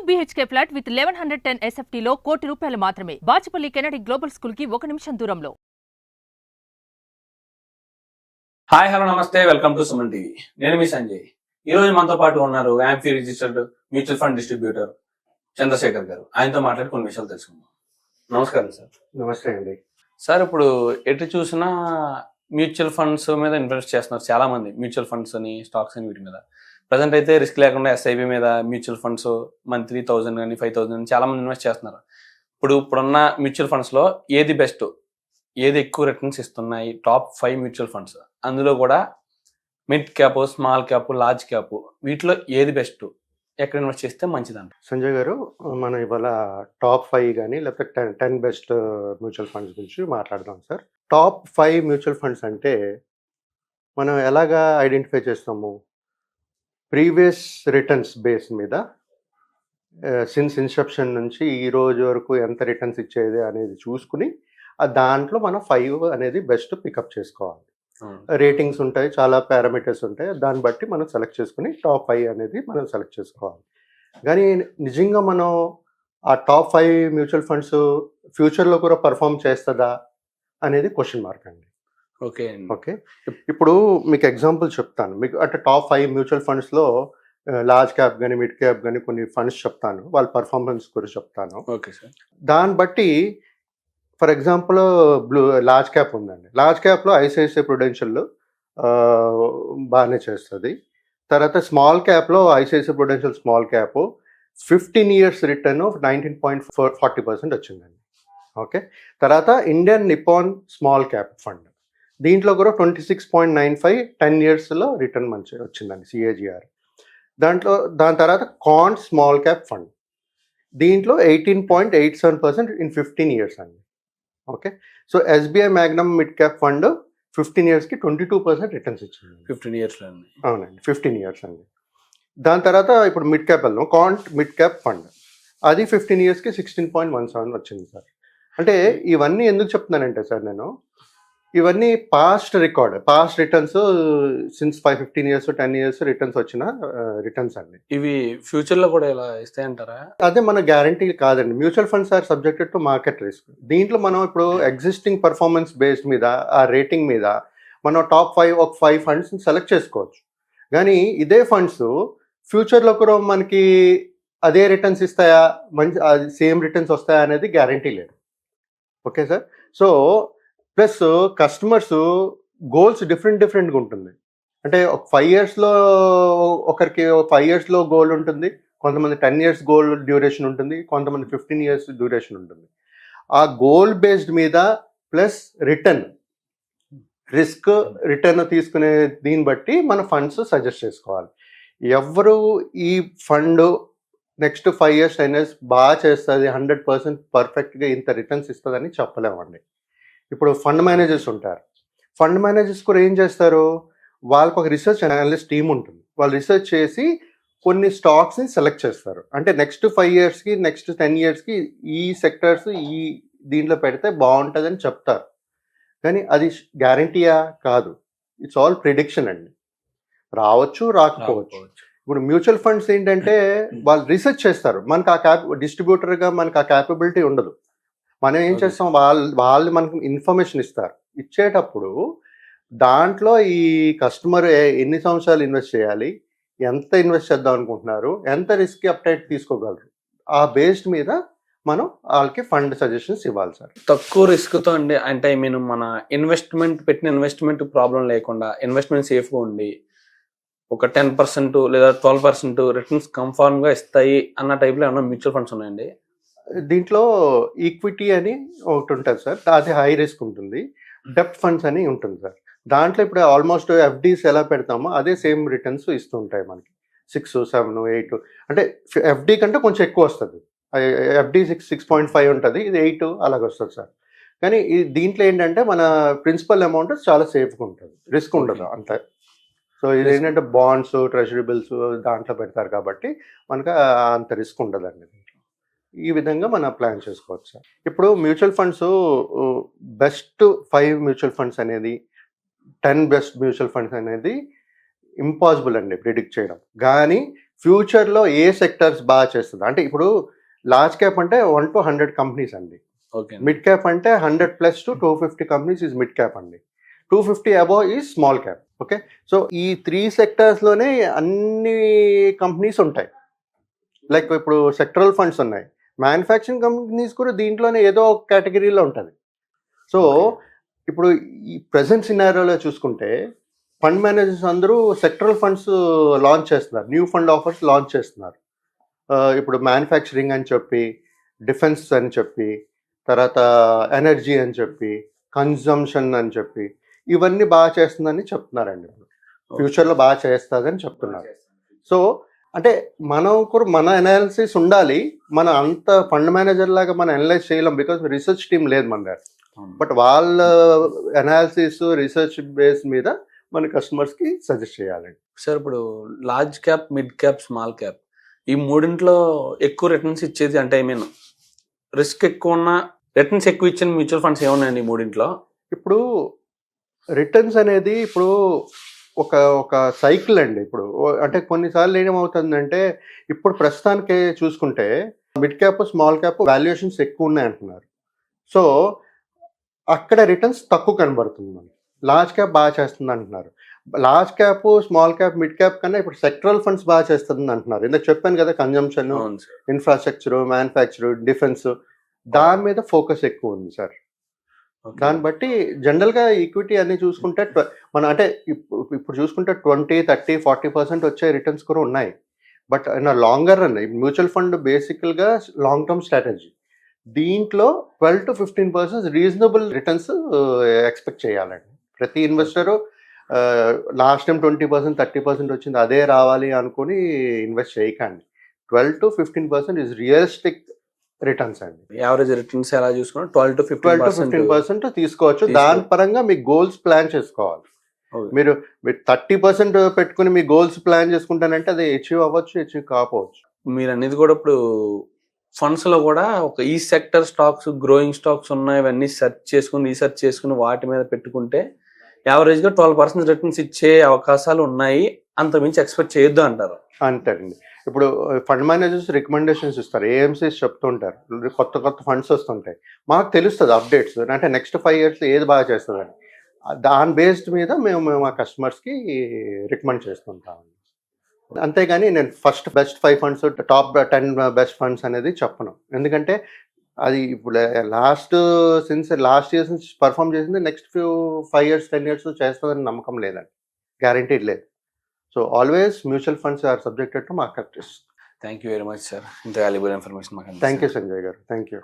BHK flat with 1110 SFT లో ₹1,00,00,000 మాత్రమే. Bachupally Kennedy global school కి 1 నిమిషం దూరంలో. హాయ్ హలో నమస్తే, వెల్కమ్ టు సుమన్ టీవీ. నేను మీ సంజయ్. ఈ రోజు మనతో పాటు ఉన్నారు AMFI registered mutual fund distributor Chandrashekhar garu. ఆయనతో మాట్లాడి కొన్ని విషయాలు తెలుసుకుందాం. నమస్కారం సార్. నమస్తే అండి. సార్, ఇప్పుడు ఎటు చూసినా మ్యూచువల్ ఫండ్స్ మీద ఇన్వెస్ట్ చేస్తున్నారు చాలా మంది. మ్యూచువల్ ఫండ్స్ అని, స్టాక్స్ అని, వీటి మీద. ప్రజెంట్ అయితే రిస్క్ లేకుండా SIP మీద మ్యూచువల్ ఫండ్స్ మంత్లీ 1000 కానీ 5000 కానీ చాలా మంది ఇన్వెస్ట్ చేస్తున్నారు. ఇప్పుడున్న మ్యూచువల్ ఫండ్స్ లో ఏది బెస్ట్, ఏది ఎక్కువ రిటర్న్స్ ఇస్తున్నాయి? టాప్ 5 మ్యూచువల్ ఫండ్స్, అందులో కూడా mid cap, small cap, large cap, వీటిలో ఏది బెస్ట్, ఎక్కడ ఇన్వెస్ట్ చేస్తే మంచిదంట? సంజయ్ గారు, మనం ఇవాళ టాప్ 5 కానీ లేకపోతే 10 బెస్ట్ మ్యూచువల్ ఫండ్స్ గురించి మాట్లాడదాం సార్. టాప్ 5 మ్యూచువల్ ఫండ్స్ అంటే మనం ఎలాగా ఐడెంటిఫై చేస్తాము? ప్రీవియస్ రిటర్న్స్ బేస్ మీద సిన్స్ ఇన్సెప్షన్ నుంచి ఈ రోజు వరకు ఎంత రిటర్న్స్ ఇచ్చేది అనేది చూసుకుని దాంట్లో మనం 5 అనేది బెస్ట్ పికప్ చేసుకోవాలి. రేటింగ్స్ ఉంటాయి, చాలా పారామీటర్స్ ఉంటాయి, దాన్ని బట్టి మనం సెలెక్ట్ చేసుకుని టాప్ 5 అనేది మనం సెలెక్ట్ చేసుకోవాలి. కానీ నిజంగా మనం ఆ టాప్ 5 మ్యూచువల్ ఫండ్స్ ఫ్యూచర్లో కూడా పర్ఫామ్ చేస్తుందా అనేది క్వశ్చన్ మార్క్ అండి. ఓకే. ఇప్పుడు మీకు ఎగ్జాంపుల్ చెప్తాను. మీకు అంటే టాప్ 5 మ్యూచువల్ ఫండ్స్లో లార్జ్ క్యాప్ కానీ మిడ్ క్యాప్ కానీ కొన్ని ఫండ్స్ చెప్తాను, వాళ్ళ పర్ఫార్మెన్స్ గురించి చెప్తాను. Okay sir. దాన్ని బట్టి ఫర్ ఎగ్జాంపుల్ లార్జ్ క్యాప్ ఉందండి. లార్జ్ క్యాప్లో ICICI ప్రుడెన్షియల్ బాగానే చేస్తుంది. తర్వాత స్మాల్ క్యాప్లో ICICI prudential small cap 15 years return 19.40% వచ్చిందండి. ఓకే. తర్వాత Indian Nippon small cap fund, దీంట్లో కూడా 26.95 10 yearsలో రిటర్న్ మంచి వచ్చిందండి, CAGR. దాని తర్వాత కాన్ స్మాల్ క్యాప్ ఫండ్, దీంట్లో 18.87% ఇన్ 15 years అండి. Okay. So SBI Magnum mid cap fund 15 yearsకి 22% returns ఇచ్చింది. 15 years అవునండి, 15 years అండి. దాని తర్వాత ఇప్పుడు మిడ్ క్యాప్ వెళ్దాం. కాంట్ మిడ్ క్యాప్ ఫండ్, అది 15 yearsకి 16.17 వచ్చింది సార్. అంటే ఇవన్నీ ఎందుకు చెప్తున్నానంటే సార్, నేను ఇవన్నీ past returns since 15 years 10 years returns వచ్చిన రిటర్న్స్ అండి. ఇవి ఫ్యూచర్ లో కూడా ఇలా ఇస్తాయంటారా? అదే మన గ్యారంటీ కాదండి. Mutual funds are subjected to market risk. దీంట్లో మనం ఇప్పుడు ఎగ్జిస్టింగ్ పర్ఫార్మెన్స్ బేస్డ్ మీద, ఆ రేటింగ్ మీద మనం టాప్ 5 ఫండ్స్ సెలెక్ట్ చేసుకోవచ్చు. కానీ ఇదే ఫండ్స్ ఫ్యూచర్లో కూడా మనకి అదే రిటర్న్స్ ఇస్తాయా, మంచి సేమ్ రిటర్న్స్ వస్తాయా అనేది గ్యారంటీ లేదు. Okay sir. So plus customers goals డిఫరెంట్గా ఉంటుంది. అంటే ఒక 5 yearsలో ఒకరికి 5 yearsలో గోల్ ఉంటుంది, కొంతమంది 10 years గోల్ డ్యూరేషన్ ఉంటుంది, కొంతమంది 15 years డ్యూరేషన్ ఉంటుంది. ఆ గోల్ బేస్డ్ మీద ప్లస్ రిటర్న్ తీసుకునే దీన్ని బట్టి మన ఫండ్స్ సజెస్ట్ చేసుకోవాలి. ఎవరు ఈ ఫండ్ నెక్స్ట్ 5 years 10 years బాగా చేస్తుంది, 100% పర్ఫెక్ట్గా ఇంత రిటర్న్స్ ఇస్తుందని చెప్పలేమండి. ఇప్పుడు ఫండ్ మేనేజర్స్ ఉంటారు. ఫండ్ మేనేజర్స్ కూడా ఏం చేస్తారు, వాళ్ళకు ఒక రీసెర్చ్ అనలిస్ట్ టీమ్ ఉంటుంది. వాళ్ళు రీసెర్చ్ చేసి కొన్ని స్టాక్స్ని సెలెక్ట్ చేస్తారు. అంటే నెక్స్ట్ 5 yearsకి నెక్స్ట్ 10 yearsకి ఈ సెక్టర్స్ ఈ దీంట్లో పెడితే బాగుంటుందని చెప్తారు. కానీ అది గ్యారంటీయా? కాదు. ఇట్స్ ఆల్ ప్రిడిక్షన్ అండి. రావచ్చు, రాకపోవచ్చు. ఇప్పుడు మ్యూచువల్ ఫండ్స్ ఏంటంటే వాళ్ళు రీసెర్చ్ చేస్తారు. మనకు ఆ డిస్ట్రిబ్యూటర్గా మనకు ఆ క్యాపబిలిటీ ఉండదు. మనం ఏం చేస్తాం, వాళ్ళు మనకు ఇన్ఫర్మేషన్ ఇస్తారు. ఇచ్చేటప్పుడు దాంట్లో ఈ కస్టమర్ ఎన్ని సంవత్సరాలు ఇన్వెస్ట్ చేయాలి, ఎంత ఇన్వెస్ట్ చేద్దాం అనుకుంటున్నారు, ఎంత రిస్క్ అప్టైట్ తీసుకోగలరు, ఆ బేస్డ్ మీద మనం వాళ్ళకి ఫండ్ సజెషన్స్ ఇవ్వాలి సార్. తక్కువ రిస్క్తో అండి. అంటే మన పెట్టిన ఇన్వెస్ట్మెంట్ ప్రాబ్లం లేకుండా, ఇన్వెస్ట్మెంట్ సేఫ్గా ఉండి ఒక 10% లేదా 12% రిటర్న్స్ కన్ఫార్మ్గా ఇస్తాయి అన్న టైప్లో ఏమన్నా మ్యూచువల్ ఫండ్స్ ఉన్నాయండి? దీంట్లో ఈక్విటీ అని ఒకటి ఉంటుంది సార్, అది హై రిస్క్ ఉంటుంది. డెప్ట్ ఫండ్స్ అని ఉంటుంది సార్. దాంట్లో ఇప్పుడు ఆల్మోస్ట్ FDs ఎలా పెడతామో అదే సేమ్ రిటర్న్స్ ఇస్తుంటాయి మనకి. 6, 7, 8 అంటే FD కంటే కొంచెం ఎక్కువ వస్తుంది. FD 6.5 ఉంటుంది, ఇది 8 అలాగ వస్తుంది సార్. కానీ దీంట్లో ఏంటంటే మన ప్రిన్సిపల్ అమౌంట్ చాలా సేఫ్గా ఉంటుంది, రిస్క్ ఉండదు అంతే. సో ఇది ఏంటంటే బాండ్స్, ట్రెజరీ బిల్స్ దాంట్లో పెడతారు కాబట్టి మనకు అంత రిస్క్ ఉండదండి. ఈ విధంగా మనం ప్లాన్ చేసుకోవచ్చు సార్. ఇప్పుడు mutual funds best 5 mutual funds అనేది, 10 బెస్ట్ మ్యూచువల్ ఫండ్స్ అనేది ఇంపాసిబుల్ అండి ప్రిడిక్ట్ చేయడం. కానీ ఫ్యూచర్లో ఏ సెక్టర్స్ బాగా చేస్తుంది అంటే ఇప్పుడు లార్జ్ క్యాప్ అంటే 1 to 100 కంపెనీస్ అండి. ఓకే మిడ్ క్యాప్ అంటే 100+ to 250 companies is mid cap అండి. 250 above is small cap. Okay, so ఈ 3 సెక్టర్స్లోనే అన్ని కంపెనీస్ ఉంటాయి. లైక్ ఇప్పుడు సెక్టరల్ ఫండ్స్ ఉన్నాయి, మ్యానుఫ్యాక్చరింగ్ కంపెనీస్ కూడా దీంట్లోనే ఏదో ఒక కేటగిరీలో ఉంటుంది. సో ఇప్పుడు ఈ ప్రజెంట్ సినారియోలో చూసుకుంటే ఫండ్ మేనేజర్స్ అందరూ సెక్టరల్ ఫండ్స్ లాంచ్ చేస్తున్నారు, న్యూ ఫండ్ ఆఫర్స్ లాంచ్ చేస్తున్నారు. ఇప్పుడు మ్యానుఫ్యాక్చరింగ్ అని చెప్పి, డిఫెన్స్ అని చెప్పి, తర్వాత ఎనర్జీ అని చెప్పి, కన్జంప్షన్ అని చెప్పి, ఇవన్నీ బాగా చేస్తుందని చెప్తున్నారండి. ఫ్యూచర్లో బాగా చేస్తుందని చెప్తున్నారు. సో అంటే మనం కూడా మన అనాలిసిస్ ఉండాలి. మన అంత ఫండ్ మేనేజర్ లాగా మనం అనలైజ్ చేయలేం, బికాజ్ రీసెర్చ్ టీమ్ లేదు మన దగ్గర. బట్ వాళ్ళ అనాలిసిస్ రీసెర్చ్ బేస్ మీద మన కస్టమర్స్కి సజెస్ట్ చేయాలండి. సార్ ఇప్పుడు large cap, mid cap, small cap ఈ మూడింట్లో ఎక్కువ రిటర్న్స్ ఇచ్చేది అంటే ఐ మీన్ రిస్క్ ఎక్కువ ఉన్న రిటర్న్స్ ఎక్కువ ఇచ్చిన మ్యూచువల్ ఫండ్స్ ఏమున్నాయండి ఈ మూడింట్లో? ఇప్పుడు రిటర్న్స్ అనేది ఇప్పుడు ఒక సైకిల్ అండి. ఇప్పుడు అంటే కొన్నిసార్లు ఏమవుతుందంటే ఇప్పుడు ప్రస్తుతానికి చూసుకుంటే mid cap, small cap valuations ఎక్కువ ఉన్నాయి అంటున్నారు. సో అక్కడ రిటర్న్స్ తక్కువ కనబడుతుంది మనకి. లార్జ్ క్యాప్ బాగా చేస్తుంది అంటున్నారు. Large cap, small cap, mid cap కన్నా ఇప్పుడు సెక్టరల్ ఫండ్స్ బాగా చేస్తుంది అంటున్నారు. ఇందాక చెప్పాను కదా, కన్జంప్షన్, ఇన్ఫ్రాస్ట్రక్చర్, మ్యానుఫ్యాక్చర్, డిఫెన్స్, దాని మీద ఫోకస్ ఎక్కువ ఉంది సార్. దాన్ని బట్టి జనరల్గా ఈక్విటీ అన్ని చూసుకుంటే మన అంటే ఇప్పుడు చూసుకుంటే 20, 30, 40% వచ్చే రిటర్న్స్ కూడా ఉన్నాయి. But in longer run mutual fund బేసికల్గా లాంగ్ టర్మ్ స్ట్రాటజీ. దీంట్లో 12 to 15% రీజనబుల్ రిటర్న్స్ ఎక్స్పెక్ట్ చేయాలండి. ప్రతి ఇన్వెస్టరు లాస్ట్ టైం 20%, 30% వచ్చింది అదే రావాలి అనుకుని ఇన్వెస్ట్ చేయకండి. 12 to 15% ఈజ్ రియలిస్టిక్ రిటర్న్స్ అండి. యావరేజ్ రిటర్న్స్ ఎలా చూసుకున్నా 12 to 15% తీసుకోవచ్చు. దాని పరంగా మీ గోల్స్ ప్లాన్ చేసుకోవాలి. మీరు 30% పెట్టుకుని మీ గోల్స్ ప్లాన్ చేసుకుంటానంటే అది అచీవ్ అవ్వచ్చు, అచీవ్ కాకపోవచ్చు. మీరు అనేది కూడా ఇప్పుడు ఫండ్స్ లో కూడా ఒక ఈ సెక్టర్ స్టాక్స్, గ్రోయింగ్ స్టాక్స్ ఉన్నాయి, ఇవన్నీ రీసెర్చ్ చేసుకుని వాటి మీద పెట్టుకుంటే యావరేజ్ గా 12% రిటర్న్స్ ఇచ్చే అవకాశాలు ఉన్నాయి, అంత మించి ఎక్స్పెక్ట్ చేయొద్దు అంటారు. అంతేనండి. ఇప్పుడు ఫండ్ మేనేజర్స్ రికమెండేషన్స్ ఇస్తారు, ఏఎంసీస్ చెప్తుంటారు, కొత్త ఫండ్స్ వస్తుంటాయి, మాకు తెలుస్తుంది అప్డేట్స్. అంటే నెక్స్ట్ 5 years ఏది బాగా చేస్తుందని దాని బేస్డ్ మీద మేము మా కస్టమర్స్కి రికమెండ్ చేస్తుంటాము. అంతేగాని నేను first best 5 funds, top 10 best funds అనేది చెప్పను. ఎందుకంటే అది ఇప్పుడు లాస్ట్ ఇయర్స్ నుంచి పర్ఫామ్ చేసింది నెక్స్ట్ 5 years 10 years చేస్తుందని నమ్మకం లేదండి, గ్యారంటీడ్ లేదు. So always mutual funds are subjected to market risk. Thank you very much sir, ఇంత వాల్యుబుల్ ఇన్ఫర్మేషన్ మాకు. Thank you Sanjay garu, thank you.